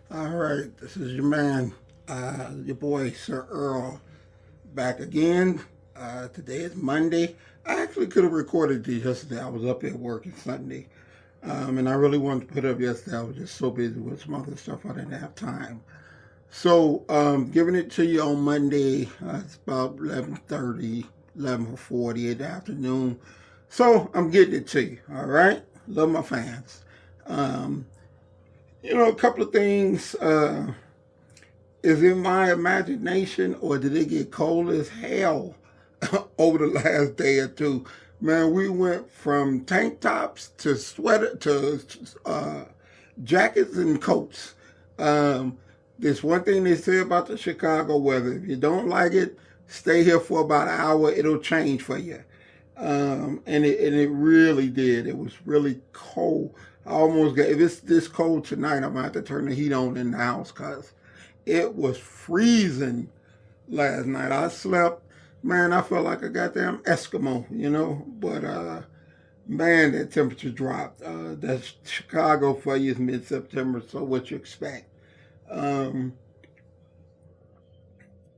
All right, this is your man, your boy, Sir Earl, back again. Today is Monday. I actually could have recorded these yesterday. I was up at work on Sunday, and I really wanted to put up yesterday. I was just so busy with some other stuff I didn't have time. So, giving it to you on Monday. It's about 11:30, 11:40 in the afternoon. So, I'm getting it to you, all right? Love my fans. Um, a couple of things. Is in my imagination, or did it get cold as hell over the last day or two? Man, we went from tank tops to sweater to jackets and coats. Um, there's one thing they say about the Chicago weather: if you don't like it, stay here for about an hour. It'll change for you. And it really did. It was really cold. I almost got, if it's this cold tonight, I'm gonna have to turn the heat on in the house because it was freezing last night. I slept, man, I felt like a goddamn Eskimo. But man, that temperature dropped. That's Chicago for you is mid-September, so what you expect? Um,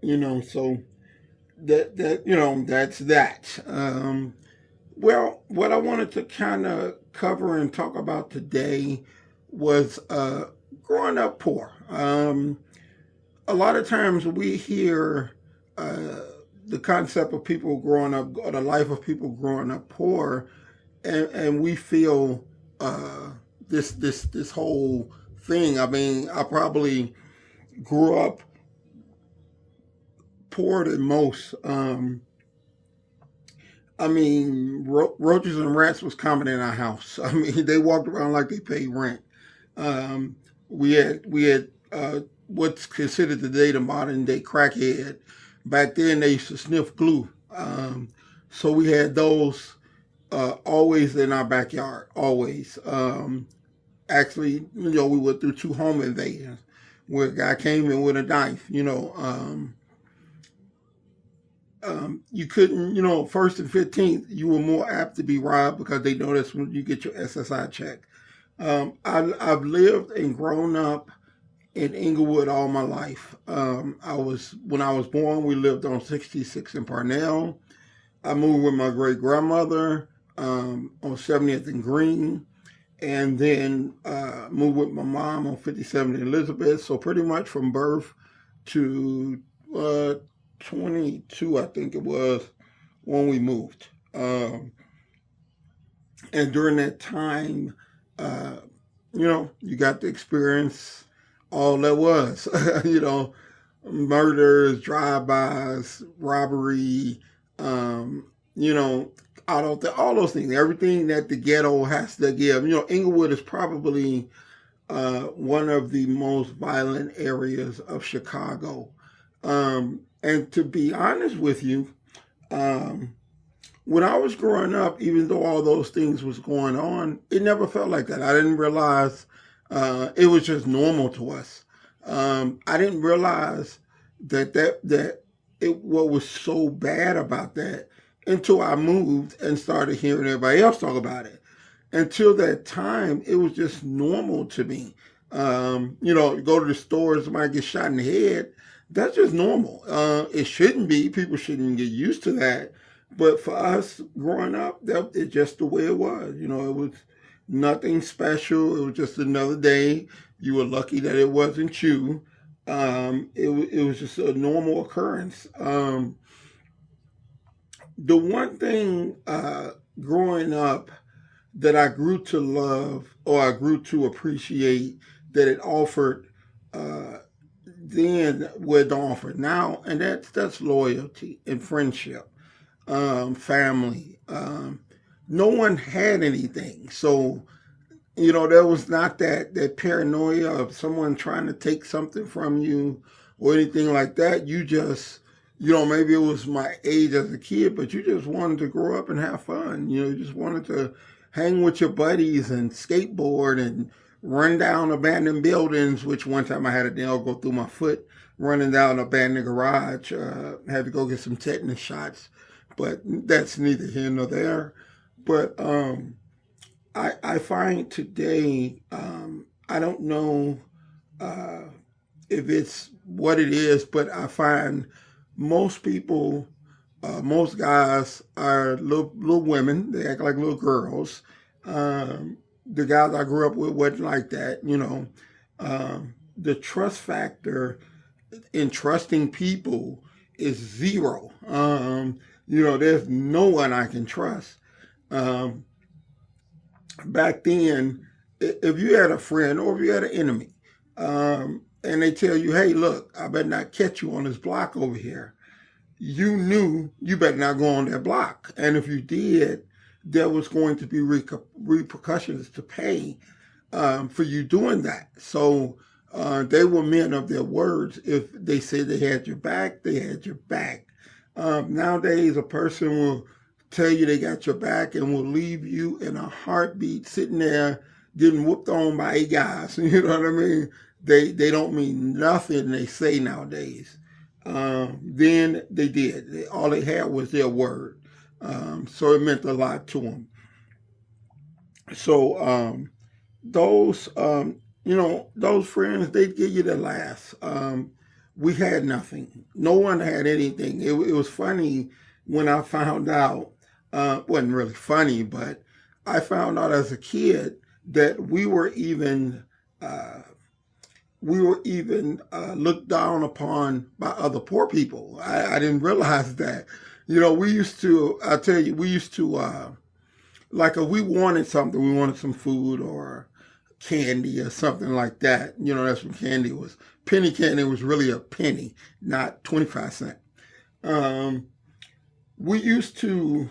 so that's that. Well, what I wanted to kind of cover and talk about today was growing up poor. A lot of times we hear uh, the concept of people growing up, or the life of people growing up poor, and we feel this whole thing. I mean, I probably grew up poorer than most. I mean, roaches and rats was common in our house. I mean, they walked around like they paid rent. Um, we had what's considered today the modern day crackhead. Back then, they used to sniff glue. So we had those always in our backyard, always. Actually, we went through two home invasions where a guy came in with a knife. You couldn't, first and 15th, you were more apt to be robbed because they know that's when you get your SSI check. I've lived and grown up in Inglewood all my life. When I was born, we lived on 66 in Parnell. I moved with my great grandmother on 70th and Green, and then moved with my mom on 57th and Elizabeth. So pretty much from birth to uh, 22, I think it was, when we moved. And during that time, uh, you got to experience all there was. Murders, drive-bys, robbery, you know, all those things, everything that the ghetto has to give. Inglewood is probably one of the most violent areas of Chicago. And to be honest with you, um, when I was growing up, even though all those things was going on, it never felt like that. I didn't realize it was just normal to us. I didn't realize that what was so bad about that until I moved and started hearing everybody else talk about it. Until that time, it was just normal to me. You go to the store, somebody gets shot in the head. That's just normal. It shouldn't be. People shouldn't get used to that. But for us growing up, that it's just the way it was. It was nothing special. It was just another day. You were lucky that it wasn't you. It was just a normal occurrence. The one thing growing up that I grew to love, or I grew to appreciate, that it offered then would offer now, and that's loyalty and friendship, family. No one had anything, so there was not that paranoia of someone trying to take something from you or anything like that. You just, maybe it was my age as a kid, but you just wanted to grow up and have fun. You just wanted to hang with your buddies and skateboard and run down abandoned buildings, which one time I had a nail go through my foot running down an abandoned garage. Had to go get some tetanus shots, but that's neither here nor there. But I find today, I don't know uh, if it's what it is, but I find most people, most guys are little women. They act like little girls. The guys I grew up with wasn't like that, you know. The trust factor in trusting people is zero. You know, there's no one I can trust. Um, Back then, if you had a friend or if you had an enemy, and they tell you, hey, look, I better not catch you on this block over here, you knew you better not go on that block. And if you did, there was going to be repercussions to pay for you doing that. So they were men of their words. If they said they had your back, they had your back. Nowadays, a person will tell you they got your back and will leave you in a heartbeat sitting there getting whooped on by 8 guys. You know what I mean? They don't mean nothing they say nowadays. Then they did. All they had was their word. So it meant a lot to them. So those, you know, those friends, they give you the last. We had nothing. No one had anything. It was funny when I found out. Wasn't really funny, but I found out as a kid that we were even looked down upon by other poor people. I didn't realize that. You know, we used to. I tell you, we used to like if we wanted something, we wanted some food or candy or something like that. You know, that's what candy was. Penny candy was really a penny, not 25 cents. Um, we used to.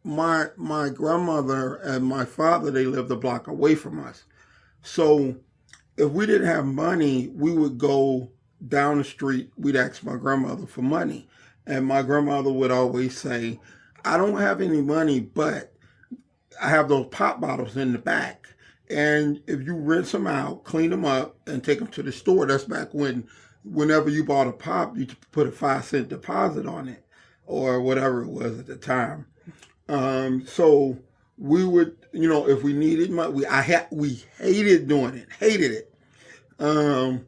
My grandmother and my father, they lived a block away from us. So if we didn't have money, we would go down the street. We'd ask my grandmother for money, and my grandmother would always say, "I don't have any money, but I have those pop bottles in the back. And if you rinse them out, clean them up, and take them to the store." That's back when, whenever you bought a pop, you put a 5 cent deposit on it, or whatever it was at the time. So we would, you know, if we needed money, we hated doing it, hated it. Um,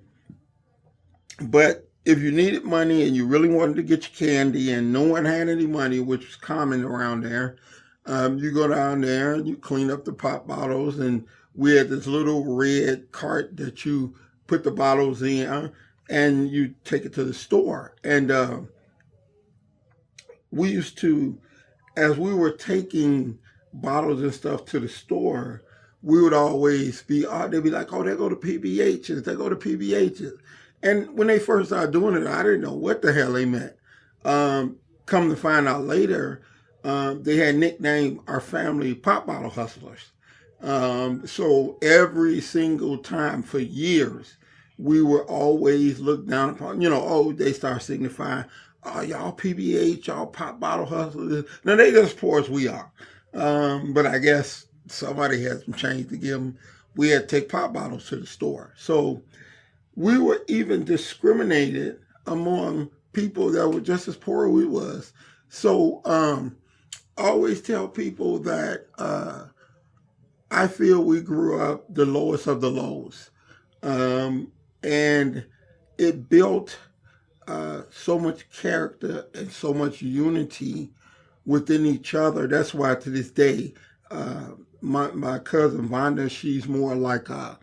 but if you needed money and you really wanted to get your candy and no one had any money, which was common around there, you go down there and you clean up the pop bottles, and we had this little red cart that you put the bottles in, and you take it to the store. And we used to, as we were taking bottles and stuff to the store, we would always be, they'd be like, oh, they go to PBHs, they go to PBHs. And when they first started doing it, I didn't know what the hell they meant. Come to find out later, they had nicknamed our family Pop Bottle Hustlers. So every single time for years, we were always looked down upon, you know, oh, they start signifying, oh, y'all PBH, y'all Pop Bottle Hustlers. Now, they just poor as we are. But I guess somebody had some change to give them. We had to take pop bottles to the store. So we were even discriminated among people that were just as poor as we was. So I always tell people that I feel we grew up the lowest of the lows. And it built so much character and so much unity within each other. That's why to this day, my cousin Vonda, she's more like a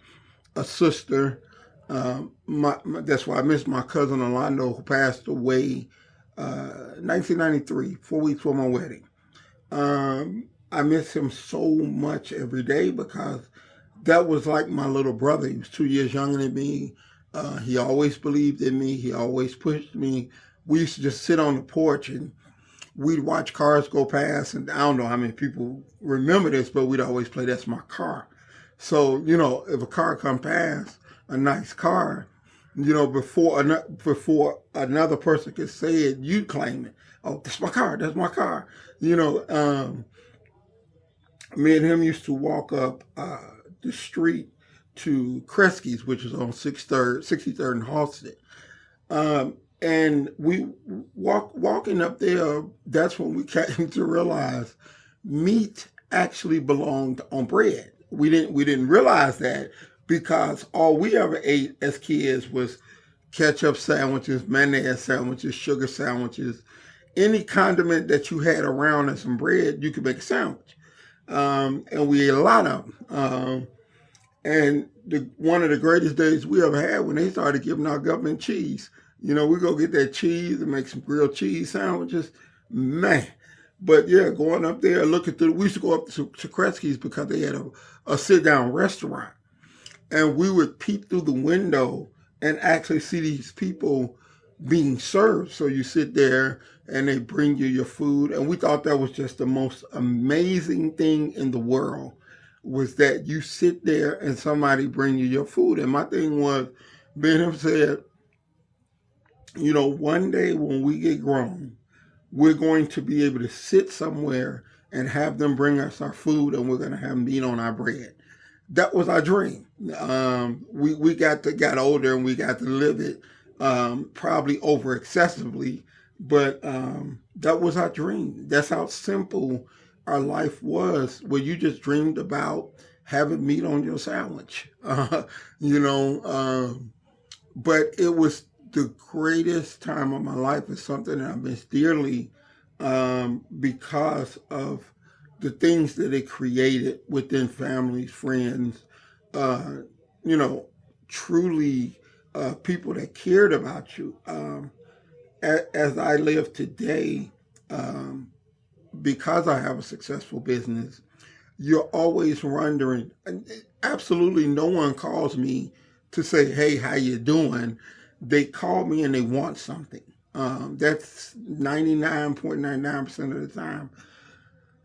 sister. That's why I miss my cousin Orlando, who passed away 1993, 4 weeks before my wedding. I miss him so much every day because that was like my little brother. He was 2 years younger than me. He always believed in me. He always pushed me. We used to just sit on the porch and we'd watch cars go past. And I don't know how many people remember this, but we'd always play, "That's my car." So, you know, if a car come past, a nice car, you know, before another person could say it, you'd claim it. "Oh, that's my car. That's my car." You know, me and him used to walk up the street to Kresge's, which is on 63rd and Halsted. And we walking up there, that's when we came to realize meat actually belonged on bread. We didn't realize that because all we ever ate as kids was ketchup sandwiches, mayonnaise sandwiches, sugar sandwiches, any condiment that you had around and some bread, you could make a sandwich. And we ate a lot of them. And one of the greatest days we ever had when they started giving our government cheese. You know, we go get that cheese and make some grilled cheese sandwiches. Man. But yeah, going up there, looking through, we used to go up to Kretschke's because they had a sit down restaurant. And we would peep through the window and actually see these people being served. So you sit there and they bring you your food. And we thought that was just the most amazing thing in the world, was that you sit there and somebody bring you your food. And my thing was, Ben said, you know, one day when we get grown, we're going to be able to sit somewhere and have them bring us our food, and we're going to have meat on our bread. That was our dream. We got older and we got to live it, probably over excessively, but that was our dream. That's how simple our life was, where you just dreamed about having meat on your sandwich. You know, but it was the greatest time of my life. Is something that I miss dearly, because of the things that it created within families, friends, you know, truly people that cared about you. As I live today, because I have a successful business, you're always wondering. Absolutely no one calls me to say, hey, how you doing? They call me and they want something. That's 99.99% of the time.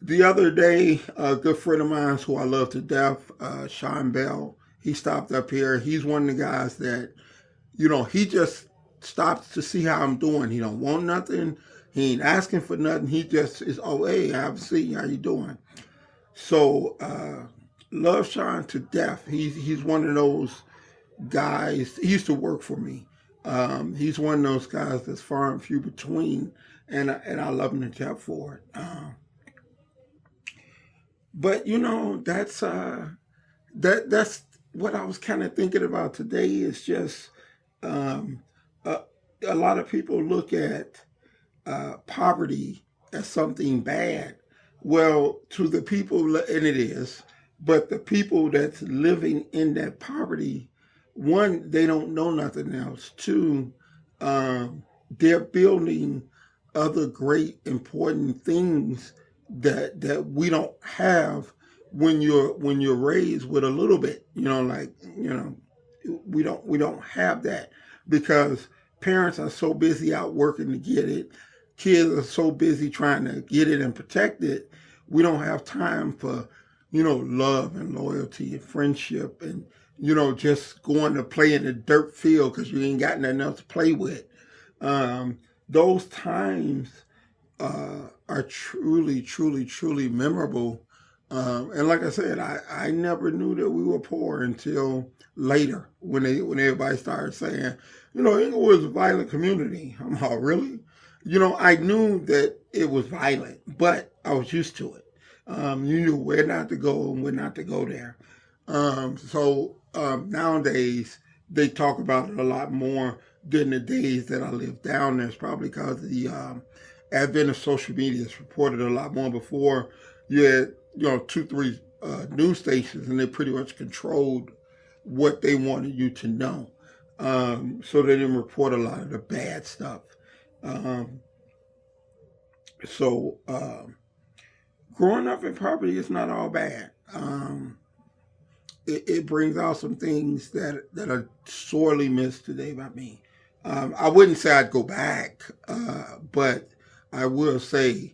The other day, a good friend of mine who I love to death, Sean Bell, he stopped up here. He's one of the guys that, you know, he just stops to see how I'm doing. He don't want nothing. He ain't asking for nothing. He just is, oh, hey, I have a seat. How you doing? So, love Sean to death. He's one of those guys. He used to work for me. He's one of those guys that's far and few between, and I love him to death for it. But you know, that's what I was kind of thinking about today. Is just um, a, a lot of people look at poverty as something bad. Well, to the people, and it is, but the people that's living in that poverty, one, they don't know nothing else. Two, they're building other great important things that we don't have when you're raised with a little bit. You know, like, you know, we don't have that because parents are so busy out working to get it. Kids are so busy trying to get it and protect it. We don't have time for, you know, love and loyalty and friendship and, you know, just going to play in the dirt field because you ain't got nothing else to play with. Those times are truly, truly, truly memorable. And like I said, I never knew that we were poor until later when everybody started saying, you know, Inglewood's a violent community. I'm all, really? You know, I knew that it was violent, but I was used to it. You knew where not to go and where not to go there. Nowadays, they talk about it a lot more than the days that I lived down there. It's probably because of the advent of social media. It's reported a lot more. Before, you had, you know, 2, 3 news stations, and they pretty much controlled what they wanted you to know. So they didn't report a lot of the bad stuff. Um, so growing up in poverty is not all bad. It brings out some things that are sorely missed today by me. I wouldn't say I'd go back, but I will say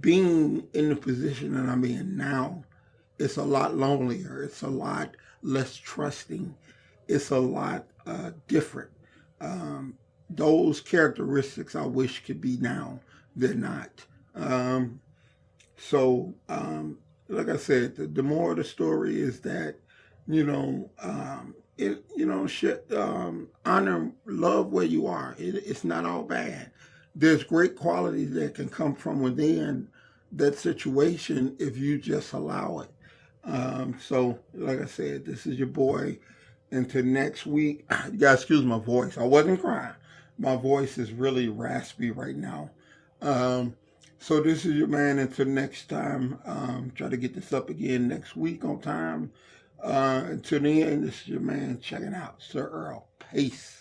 being in the position that I'm in now, it's a lot lonelier. It's a lot less trusting. It's a lot different. Those characteristics I wish could be now. They're not. Like I said, the moral of the story is that, you know, honor, love where you are. It's not all bad. There's great qualities that can come from within that situation if you just allow it. So, like I said, this is your boy. Until next week, you guys excuse my voice. I wasn't crying. My voice is really raspy right now. Um, so this is your man. Until next time, try to get this up again next week on time. Until then, this is your man checking out, Sir Earl. Peace.